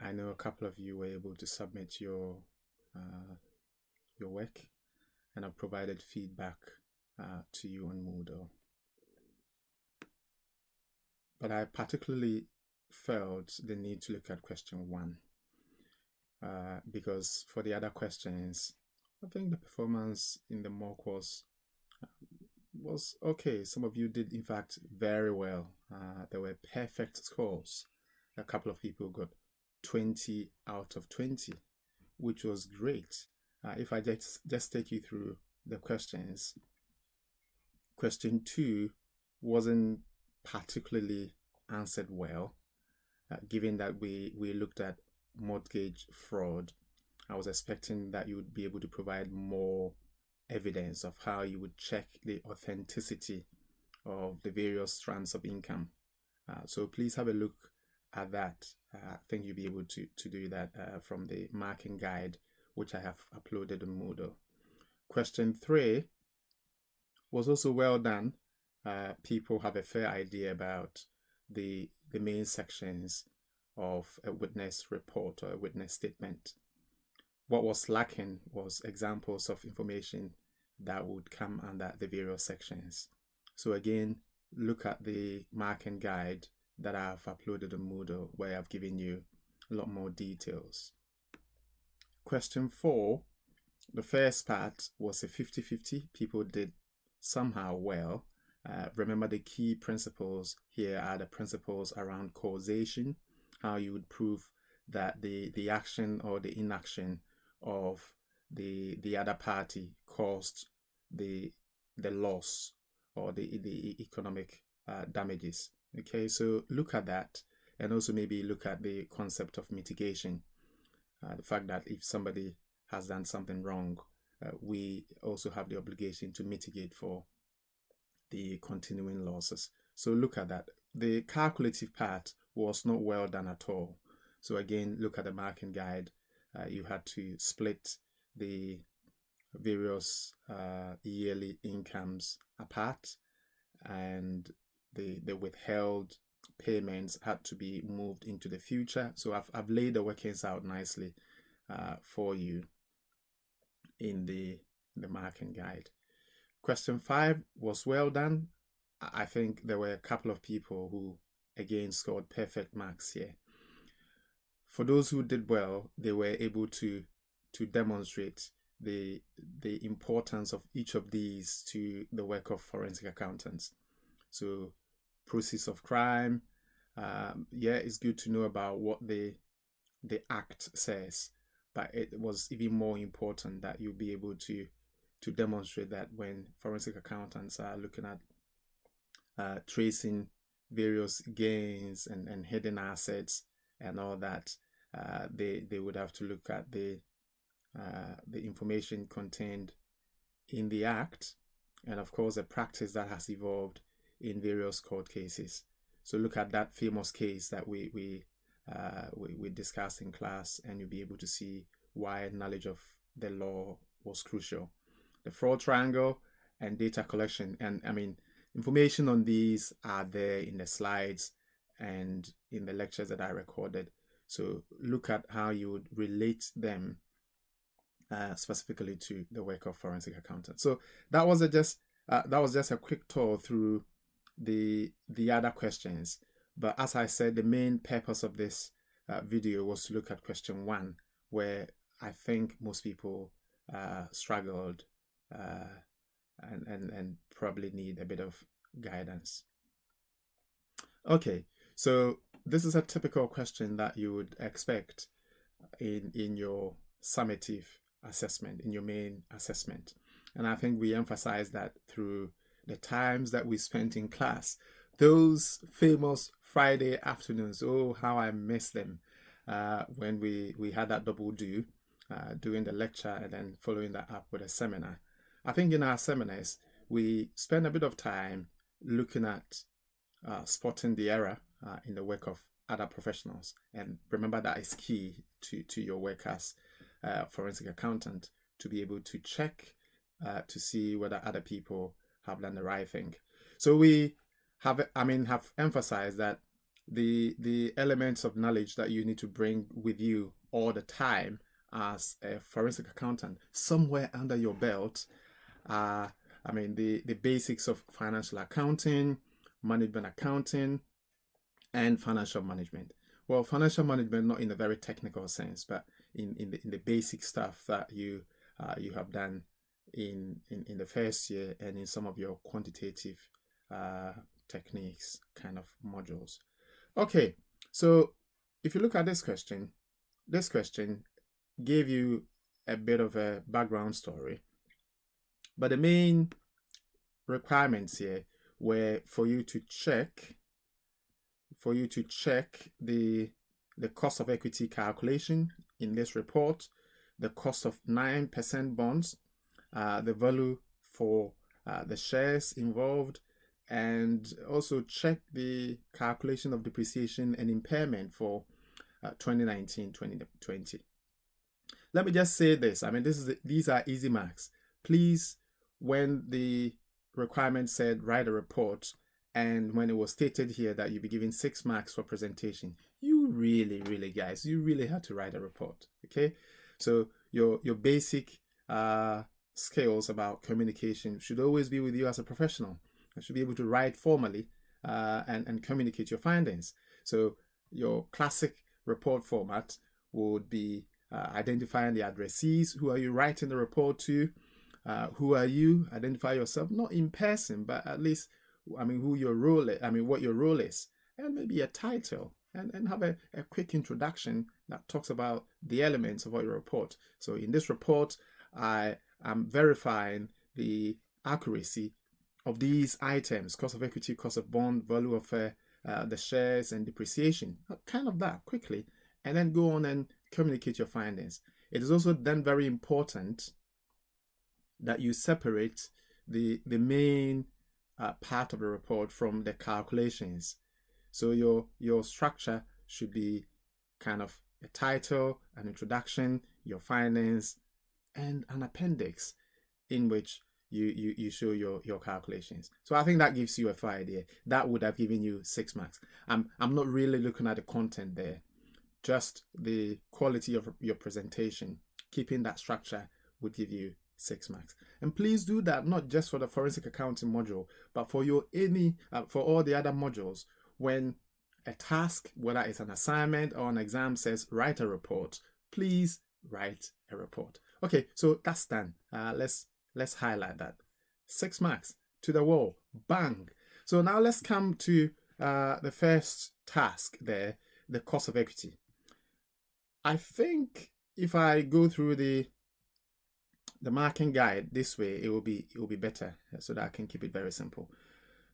I know a couple of you were able to submit your work, and I've provided feedback to you on Moodle. But I particularly felt the need to look at question 1 because for the other questions, I think the performance in the mock was okay. Some of you did, in fact, very well. There were perfect scores. A couple of people got 20 out of 20, which was great. If I just take you through the questions, question 2 wasn't particularly answered well, given that we looked at mortgage fraud. I was expecting that you would be able to provide more evidence of how you would check the authenticity of the various strands of income. So please have a look at that. I think you'll be able to do that from the marking guide, which I have uploaded on Moodle. Question 3 was also well done. People have a fair idea about the main sections of a witness report or a witness statement. What was lacking was examples of information that would come under the various sections. So again, look at the marking guide that I've uploaded on Moodle, where I've given you a lot more details. Question 4, the first part was a 50-50. People did somehow well. Remember, the key principles here are the principles around causation, how you would prove that the action or the inaction of the other party caused the loss or the economic damages. Okay, so look at that, and also maybe look at the concept of mitigation. The fact that if somebody has done something wrong, we also have the obligation to mitigate for the continuing losses. So look at that. The calculative part was not well done at all. So again, look at the marking guide. You had to split the various yearly incomes apart, and the withheld payments had to be moved into the future. So I've laid the workings out nicely for you in the marking guide. Question 5 was well done. I think there were a couple of people who again scored perfect marks here. For those who did well, they were able to demonstrate the importance of each of these to the work of forensic accountants. So proceeds of crime, it's good to know about what the act says, but it was even more important that you'll be able to demonstrate that when forensic accountants are looking at tracing various gains and hidden assets and all that, they would have to look at the information contained in the act, and of course the practice that has evolved in various court cases. So look at that famous case that we discussed in class, and you'll be able to see why knowledge of the law was crucial. The fraud triangle and data collection, and I mean, information on these are there in the slides and in the lectures that I recorded. So look at how you would relate them specifically to the work of forensic accountants. So that was just a quick tour through the other questions. But as I said, the main purpose of this video was to look at question 1, where I think most people struggled and probably need a bit of guidance. Okay, so this is a typical question that you would expect in your summative assessment, in your main assessment. And I think we emphasize that through the times that we spent in class. Those famous Friday afternoons, oh, how I miss them, when we had that double do, doing the lecture and then following that up with a seminar. I think in our seminars, we spend a bit of time looking at spotting the error in the work of other professionals. And remember, that is key to your work as forensic accountant, to be able to check to see whether other people have done the right thing. So we have emphasized that the elements of knowledge that you need to bring with you all the time as a forensic accountant somewhere under your belt. I mean, the basics of financial accounting, management accounting, and financial management. Well, financial management not in a very technical sense, but in the basic stuff that you have done in the first year and in some of your quantitative techniques kind of modules. Okay, so if you look at this question gave you a bit of a background story, but the main requirements here were for you to check the cost of equity calculation in this report, the cost of 9% bonds, the value for the shares involved, and also check the calculation of depreciation and impairment for 2019-2020. Let me just say this. I mean, these are easy marks. Please, when the requirement said write a report, and when it was stated here that you'll be given 6 marks for presentation, you really, guys, you really have to write a report. Okay, so your basic skills about communication should always be with you as a professional. You should be able to write formally and communicate your findings. So your classic report format would be identifying the addressees. Who are you writing the report to? Who are you? Identify yourself, not in person, but at least, I mean, who your role is, I mean, what your role is, and maybe a title, and have a quick introduction that talks about the elements of what you report. So in this report, I am verifying the accuracy of these items: cost of equity, cost of bond, value of the shares, and depreciation. Kind of that quickly, and then go on and communicate your findings. It is also then very important that you separate the main part of the report from the calculations. So your structure should be kind of a title, an introduction, your findings, and an appendix in which you show your calculations. So I think that gives you a fair idea. That would have given you 6 marks. I'm not really looking at the content there, just the quality of your presentation. Keeping that structure would give you 6 marks. And please do that not just for the forensic accounting module, but for for all the other modules. When a task, whether it's an assignment or an exam, says write a report, please write a report. Okay, so that's done. Let's highlight that. 6 marks to the wall. Bang. So now let's come to the first task there, the cost of equity. I think if I go through the marking guide this way, it will be better, so that I can keep it very simple.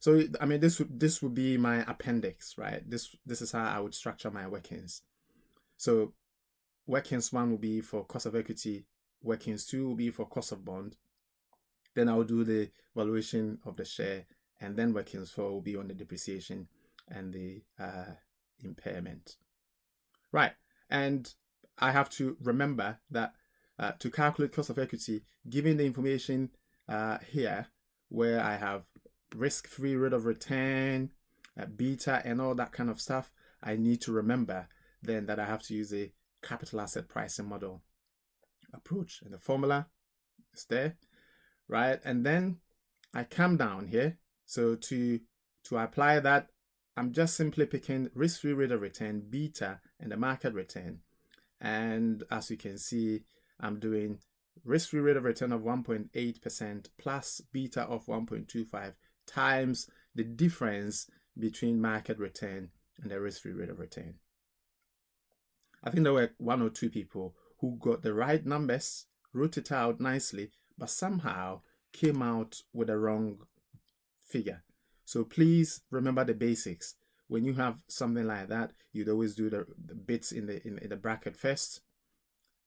So I mean, this would be my appendix, right? This is how I would structure my workings. So workings 1 will be for cost of equity, workings 2 will be for cost of bond. Then I'll do the valuation of the share, and then workings 4 will be on the depreciation and the impairment. Right, and I have to remember that to calculate cost of equity, given the information here, where I have risk-free rate of return, beta, and all that kind of stuff, I need to remember then that I have to use a capital asset pricing model approach. And the formula is there, right? And then I come down here. So to apply that, I'm just simply picking risk-free rate of return, beta, and the market return. And as you can see, I'm doing risk-free rate of return of 1.8% plus beta of 1.25 times the difference between market return and the risk-free rate of return. I think there were 1 or 2 people who got the right numbers, wrote it out nicely, but somehow came out with a wrong figure. So please remember the basics. When you have something like that, you'd always do the bits in the bracket first,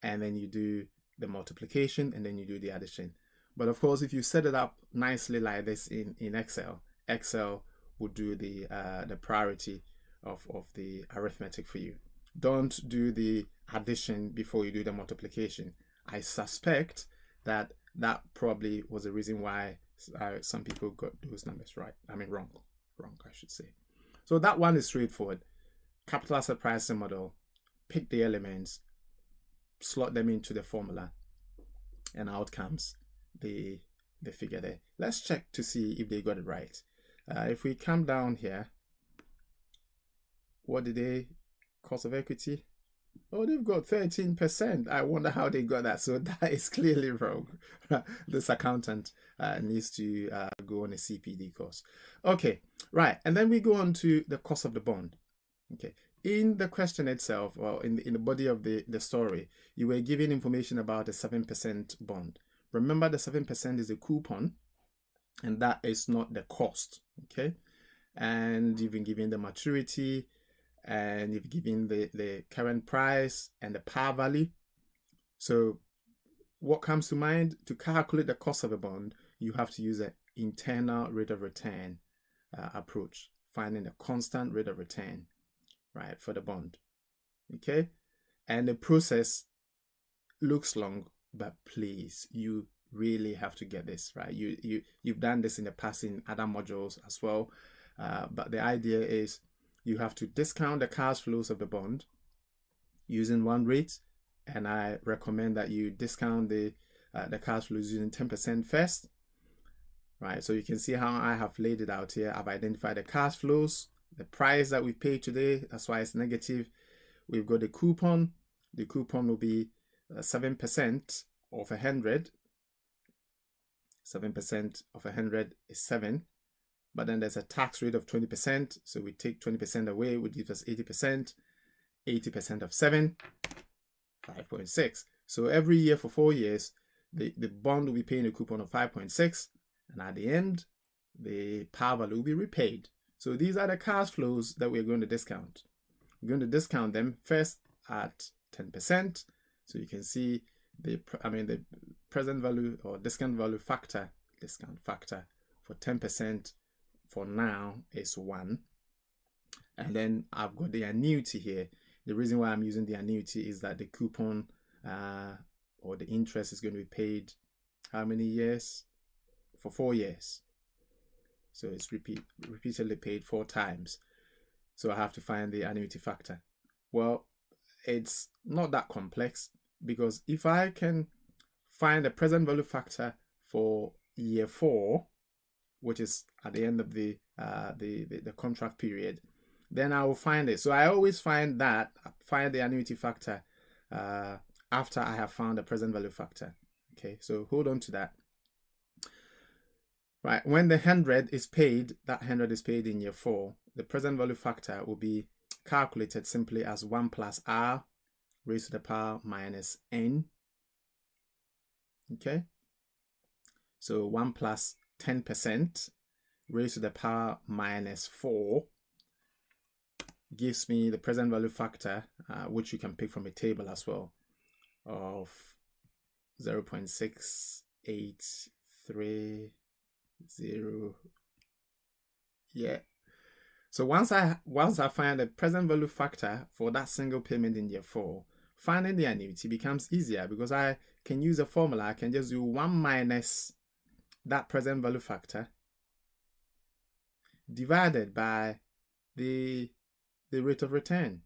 and then you do the multiplication, and then you do the addition. But of course, if you set it up nicely like this in Excel would do the priority of the arithmetic for you. Don't do the addition before you do the multiplication. I suspect that probably was the reason why some people got those numbers right. I mean, wrong, I should say. So that one is straightforward. capital asset pricing model, pick the elements, slot them into the formula, and out comes the figure there. Let's check to see if they got it right. If we come down here, what did they, cost of equity? Oh, they've got 13%. I wonder how they got that. So that is clearly wrong. This accountant needs to go on a CPD course. Okay, right. And then we go on to the cost of the bond. Okay. In the question itself, or in the body of the story, you were given information about a 7% bond. Remember, the 7% is a coupon, and that is not the cost. Okay. And you've been given the maturity, and you've given the current price and the par value. So what comes to mind? To calculate the cost of a bond, you have to use an internal rate of return approach, finding a constant rate of return, right, for the bond. Okay, and the process looks long, but please, you really have to get this right. You've done this in the past in other modules as well, but the idea is you have to discount the cash flows of the bond using one rate, and I recommend that you discount the cash flows using 10% first, right? So you can see how I have laid it out here. I've identified the cash flows, the price that we paid today, that's why it's negative. We've got the coupon. The coupon will be 7% of 100. 7% of 100 is 7. But then there's a tax rate of 20%. So we take 20% away, which gives us 80%. 80% of 7, 5.6. So every year for 4 years, the bond will be paying a coupon of 5.6. And at the end, the par value will be repaid. So these are the cash flows that we're going to discount. We're going to discount them first at 10%. So you can see the present value or discount factor for 10% for now is 1. And then I've got the annuity here. The reason why I'm using the annuity is that the coupon or the interest is going to be paid how many years? For 4 years. So it's repeatedly paid 4 times. So I have to find the annuity factor. Well, it's not that complex, because if I can find the present value factor for year 4, which is at the end of the contract period, then I will find it. So I always find the annuity factor after I have found the present value factor. Okay, so hold on to that. Right, when the 100 is paid, that 100 is paid in year 4, the present value factor will be calculated simply as 1 plus r raised to the power minus n. Okay, so 1 plus 10% raised to the power minus 4 gives me the present value factor, which you can pick from a table as well, of 0.683. Yeah. So once I find the present value factor for that single payment in year 4, finding the annuity becomes easier, because I can use a formula. I can just do 1 minus that present value factor divided by the rate of return.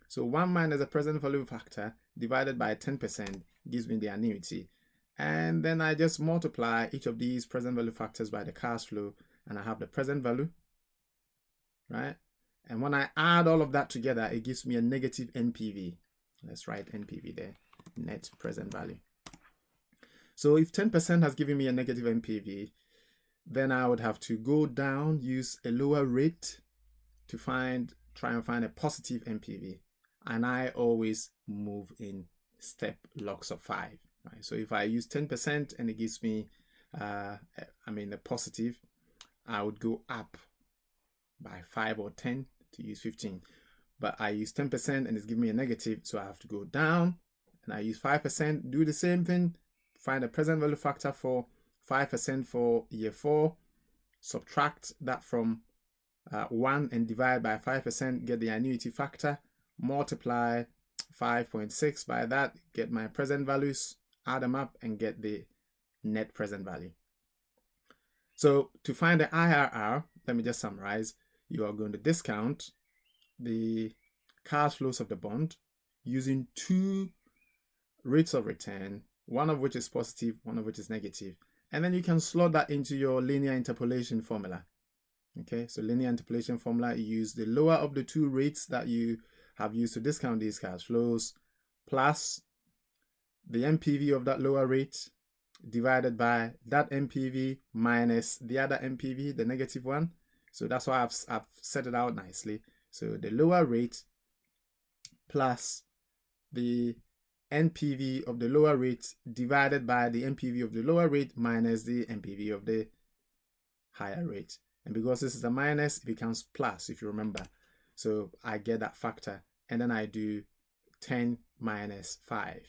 So 1 minus the present value factor divided by 10% gives me the annuity. And then I just multiply each of these present value factors by the cash flow, and I have the present value, right? And when I add all of that together, it gives me a negative NPV. Let's write NPV there, net present value. So if 10% has given me a negative NPV, then I would have to go down, use a lower rate to try and find a positive NPV. And I always move in step logs of 5. Right? So if I use 10% and it gives me, a positive, I would go up by 5 or 10 to use 15. But I use 10% and it's giving me a negative, so I have to go down. And I use 5%, do the same thing, find a present value factor for 5% for year 4, subtract that from 1 and divide by 5%, get the annuity factor, multiply 5.6 by that, get my present values, add them up, and get the net present value. So to find the IRR, let me just summarize. You are going to discount the cash flows of the bond using two rates of return, one of which is positive, one of which is negative. And then you can slot that into your linear interpolation formula. Okay, so linear interpolation formula, you use the lower of the two rates that you have used to discount these cash flows plus the NPV of that lower rate divided by that NPV minus the other NPV, the negative one. So that's why I've set it out nicely. So the lower rate plus the NPV of the lower rate divided by the NPV of the lower rate minus the NPV of the higher rate. And because this is a minus, it becomes plus, if you remember. So I get that factor, and then I do 10 minus 5.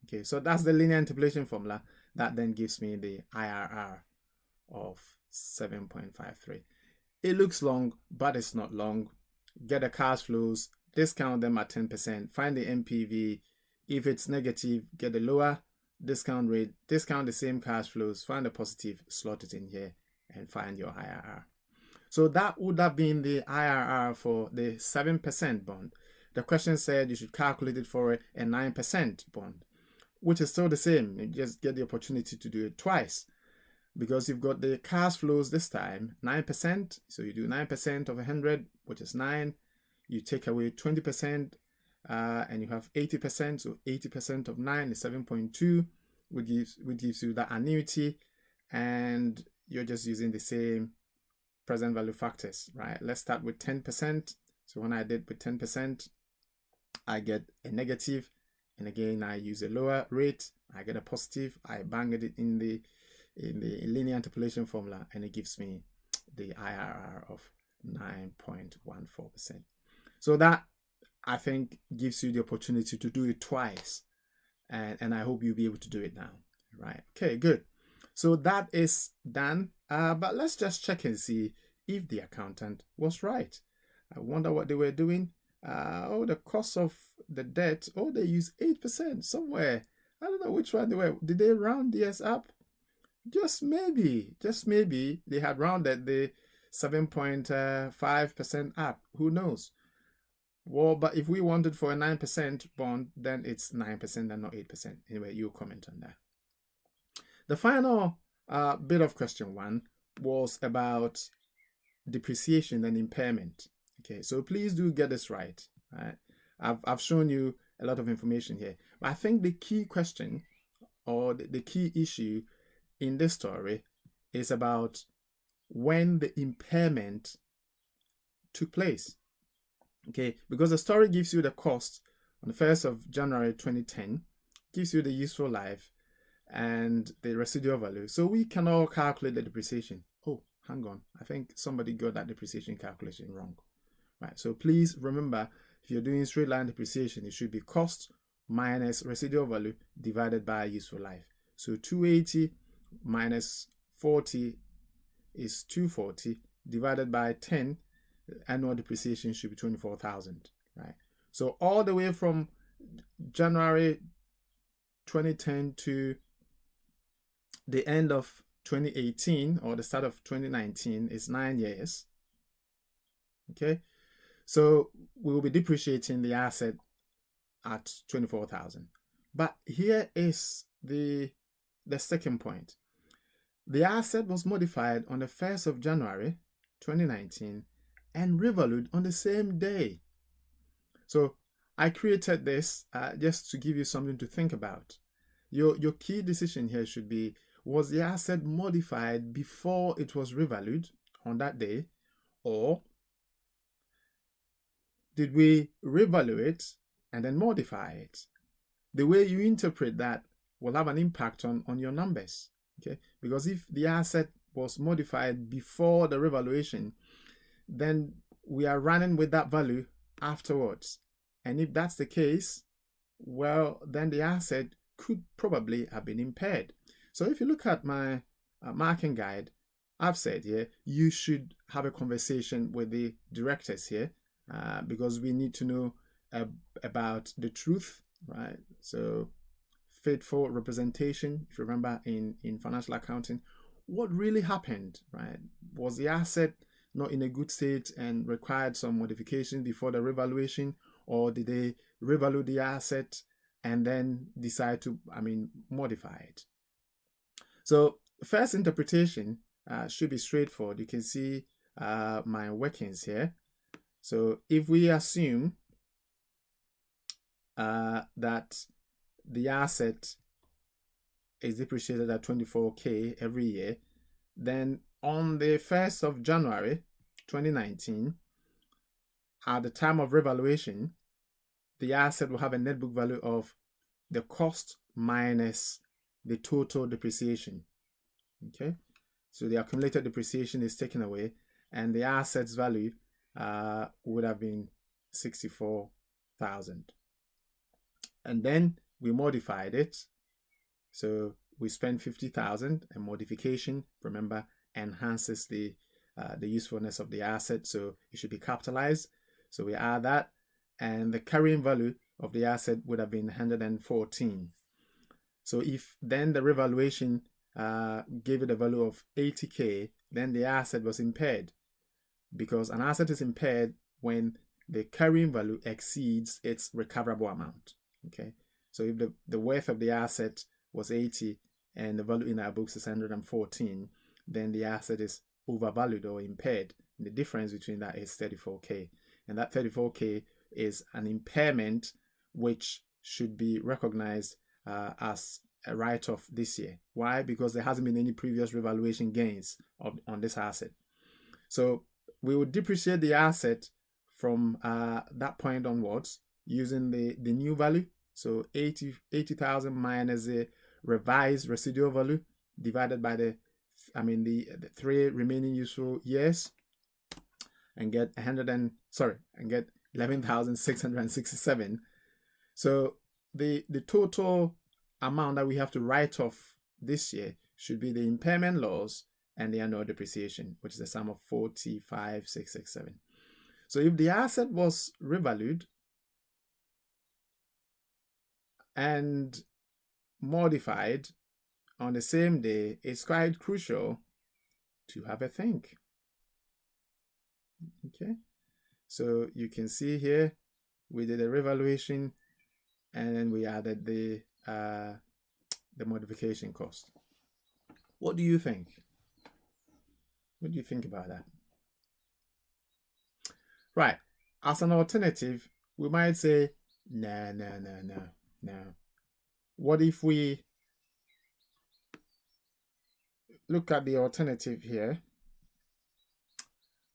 Okay, so that's the linear interpolation formula. That then gives me the IRR of 7.53. It looks long, but it's not long. Get the cash flows, discount them at 10%, find the NPV. If it's negative, get the lower discount rate, discount the same cash flows, find the positive, slot it in here, and find your IRR. So that would have been the IRR for the 7% bond. The question said you should calculate it for a 9% bond, which is still the same. You just get the opportunity to do it twice because you've got the cash flows this time, 9%. So you do 9% of 100, which is 9. You take away 20%, and you have 80%. So 80% of 9 is 7.2, which gives you that annuity. And you're just using the same present value factors, right? Let's start with 10%. So when I did with 10%, I get a negative. And again, I use a lower rate. I get a positive. I bang it in the linear interpolation formula, and it gives me the IRR of 9.14%. So that, I think, gives you the opportunity to do it twice. And I hope you'll be able to do it now, right? Okay, good. So that is done. But let's just check and see if the accountant was right. I wonder what they were doing. The cost of the debt. They use 8% somewhere. I don't know which one they were. Did they round theirs up? Just maybe they had rounded the 7.5% up. Who knows? Well, but if we wanted for a 9% bond, then it's 9% and not 8%. Anyway, you comment on that. The final bit of question 1 was about depreciation and impairment. Okay, so please do get this right. Right? I've shown you a lot of information here, but I think the key question or the key issue in this story is about when the impairment took place. Okay, because the story gives you the cost on the 1st of January 2010, gives you the useful life and the residual value. So we can all calculate the depreciation. Oh, hang on. I think somebody got that depreciation calculation wrong. Right. So please remember, if you're doing straight line depreciation, it should be cost minus residual value divided by useful life. So 280 minus 40 is 240 divided by 10. Annual depreciation should be 24,000. Right. So all the way from January 2010 to the end of 2018 or the start of 2019 is 9 years. Okay, so we will be depreciating the asset at 24,000. But here is the second point. The asset was modified on the 1st of January 2019 and revalued on the same day. So I created this just to give you something to think about. Your key decision here should be, was the asset modified before it was revalued on that day, or did we revalue it and then modify it? The way you interpret that will have an impact on your numbers. Okay, because if the asset was modified before the revaluation, then we are running with that value afterwards. And if that's the case, well, then the asset could probably have been impaired. So if you look at my marking guide, I've said here, you should have a conversation with the directors here because we need to know about the truth, right? So faithful representation, if you remember in financial accounting, what really happened, right? Was the asset not in a good state and required some modification before the revaluation, or did they revalue the asset and then decide to, modify it? So first interpretation should be straightforward. You can see my workings here. So if we assume that the asset is depreciated at 24K every year, then on the 1st of January 2019, at the time of revaluation, the asset will have a net book value of the cost minus the total depreciation. Okay, so the accumulated depreciation is taken away, and the asset's value would have been 64,000. And then we modified it. So we spent 50,000, and modification, remember, enhances the usefulness of the asset, so it should be capitalized. So we add that, and the carrying value of the asset would have been 114. So if then the revaluation gave it a value of 80K, then the asset was impaired, because an asset is impaired when the carrying value exceeds its recoverable amount. Okay, so if the worth of the asset was 80 and the value in our books is 114, then the asset is overvalued or impaired. And the difference between that is 34K. And that 34K is an impairment which should be recognized as a write-off this year. Why? Because there hasn't been any previous revaluation gains on this asset. So we would depreciate the asset from that point onwards using the new value. So 80,000 minus the revised residual value divided by the 3 remaining useful years, and get 11,667. So the total amount that we have to write off this year should be the impairment loss and the annual depreciation, which is a sum of 45,667. So if the asset was revalued and modified on the same day, it's quite crucial to have a think. Okay, so you can see here we did a revaluation and then we added the modification cost. What do you think? What do you think about that? Right, as an alternative, we might say, no. What if we look at the alternative here,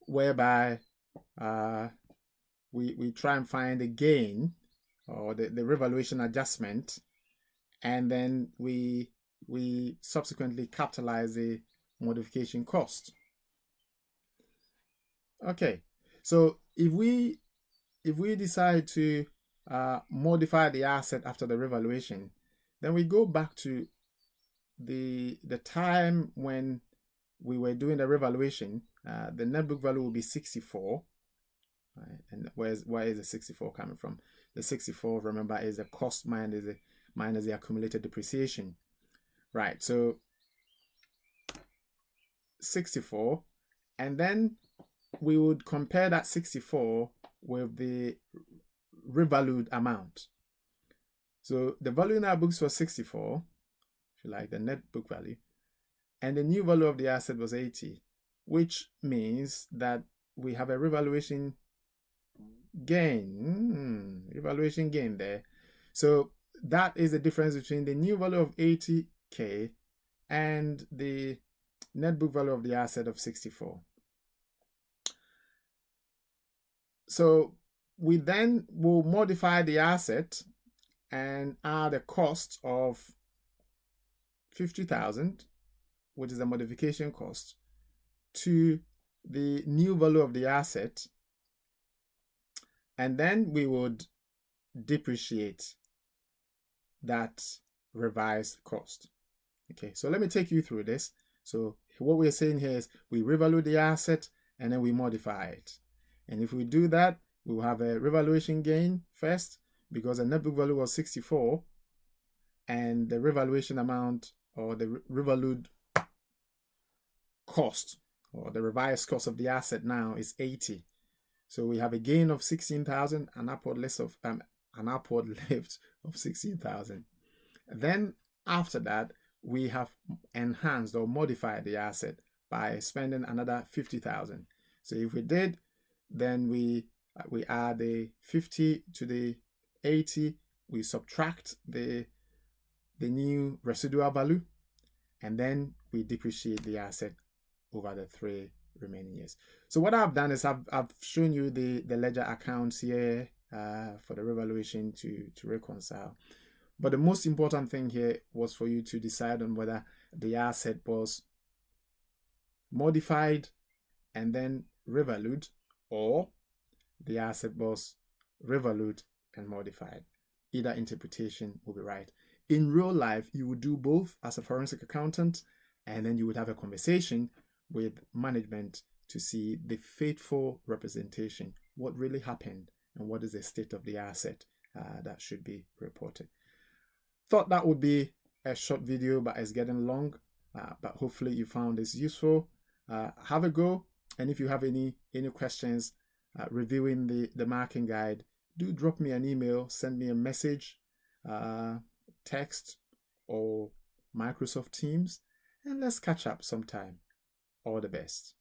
whereby we try and find the gain or the revaluation adjustment, and then we subsequently capitalize the modification cost. Okay, so if we decide to modify the asset after the revaluation, then we go back to the time when we were doing the revaluation. The net book value will be 64. Right? And where is the 64 coming from? The 64, remember, is the cost minus the accumulated depreciation. Right, so 64, and then we would compare that 64 with the revalued amount. So the value in our books was 64, if you like, the net book value, and the new value of the asset was 80, which means that we have a revaluation gain, there. So that is the difference between the new value of 80K and the net book value of the asset of 64. So we then will modify the asset and add a cost of 50,000, which is the modification cost, to the new value of the asset, and then we would depreciate that revised cost. Okay, so let me take you through this. So what we're saying here is we revalue the asset and then we modify it. And if we do that, we will have a revaluation gain first, because the net book value was 64 and the revaluation amount, or the revalued cost, or the revised cost of the asset now, is 80. So we have a gain of 16,000, an upward lift of 16,000. Then after that, we have enhanced or modified the asset by spending another 50,000. So if we did, then we add the 50 to the 80, we subtract the new residual value, and then we depreciate the asset over the 3 remaining years. So what I've done is I've shown you the ledger accounts here for the revaluation to reconcile. But the most important thing here was for you to decide on whether the asset was modified and then revalued, or the asset was revalued and modified. Either interpretation will be right. In real life, you would do both as a forensic accountant, and then you would have a conversation with management to see the faithful representation, what really happened, and what is the state of the asset that should be reported. Thought that would be a short video, but it's getting long. But hopefully you found this useful. Have a go, and if you have any questions reviewing the marking guide, do drop me an email, send me a message, text, or Microsoft Teams, and let's catch up sometime. All the best.